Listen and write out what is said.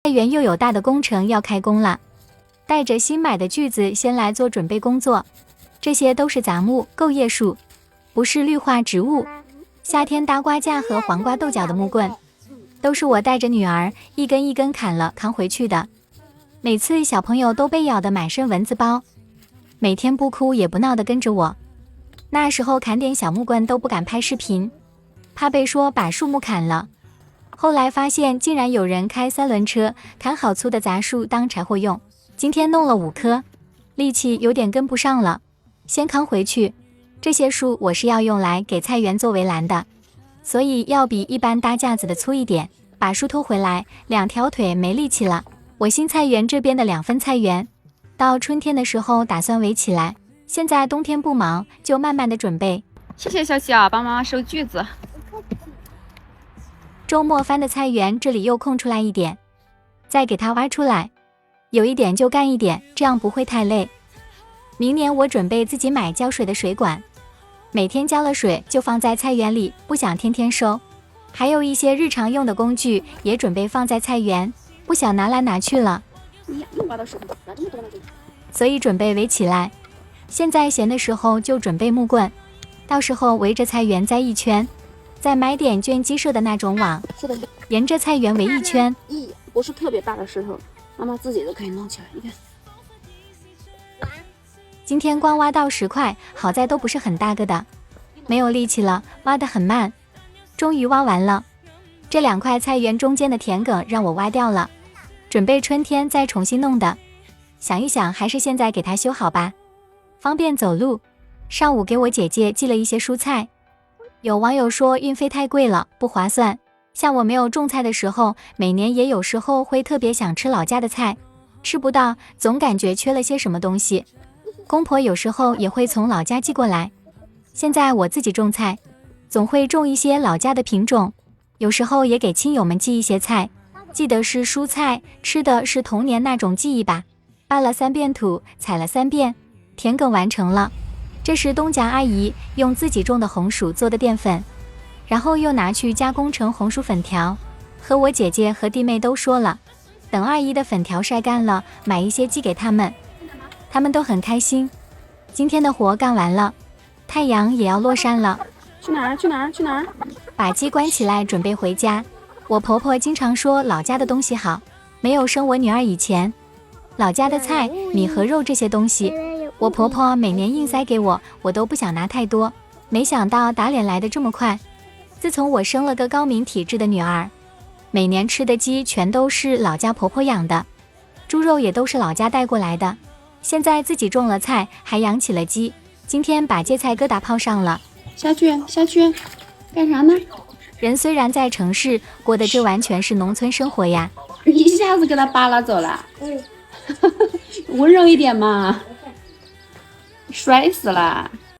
菜园又有大的工程要开工了，带着新买的锯子先来做准备工作。这些都是杂木、构叶树，不是绿化植物。夏天搭瓜架和黄瓜豆角的木棍，都是我带着女儿一根一根砍了扛回去的。每次小朋友都被咬得满身蚊子包，每天不哭也不闹的跟着我。那时候砍点小木棍都不敢拍视频，怕被说把树木砍了。后来发现竟然有人开3轮车砍好粗的杂树当柴火用。今天弄了5棵，力气有点跟不上了，先扛回去。这些树我是要用来给菜园做围栏的，所以要比一般搭架子的粗一点。把树拖回来，2条腿没力气了。我新菜园这边的2分菜园，到春天的时候打算围起来。现在冬天不忙，就慢慢的准备。谢谢小小帮妈妈收锯子。周末翻的菜园，这里又空出来一点，再给它挖出来，有一点就干一点，这样不会太累。明年我准备自己买浇水的水管，每天浇了水就放在菜园里，不想天天收。还有一些日常用的工具也准备放在菜园，不想拿来拿去了，所以准备围起来。现在闲的时候就准备木棍，到时候围着菜园栽一圈，再买点圈鸡舍的那种网，沿着菜园围一圈。不是特别大的石头，妈妈自己都可以弄起来。你看，今天光挖到10块，好在都不是很大个的，没有力气了，挖得很慢。终于挖完了，这2块菜园中间的田埂让我挖掉了，准备春天再重新弄的。想一想，还是现在给它修好吧，方便走路。上午给我姐姐寄了一些蔬菜，有网友说运费太贵了，不划算。像我没有种菜的时候，每年也有时候会特别想吃老家的菜，吃不到，总感觉缺了些什么东西。公婆有时候也会从老家寄过来。现在我自己种菜，总会种一些老家的品种，有时候也给亲友们寄一些菜，寄的是蔬菜，吃的是童年那种记忆吧。扒了3遍土，踩了3遍，田埂完成了。这是东家阿姨用自己种的红薯做的淀粉，然后又拿去加工成红薯粉条。和我姐姐和弟妹都说了，等二姨的粉条晒干了，买一些寄给他们，他们都很开心。今天的活干完了，太阳也要落山了。去哪儿？去哪儿？去哪儿？把鸡关起来，准备回家。我婆婆经常说老家的东西好，没有生我女儿以前，老家的菜、米和肉这些东西，我婆婆每年硬塞给我，我都不想拿太多。没想到打脸来得这么快。自从我生了个高敏体质的女儿，每年吃的鸡全都是老家婆婆养的，猪肉也都是老家带过来的。现在自己种了菜，还养起了鸡。今天把芥菜疙瘩泡上了。下去，下去，干啥呢？人虽然在城市过的这完全是农村生活呀，一下子给他扒拉走了。温柔一点嘛，摔死了。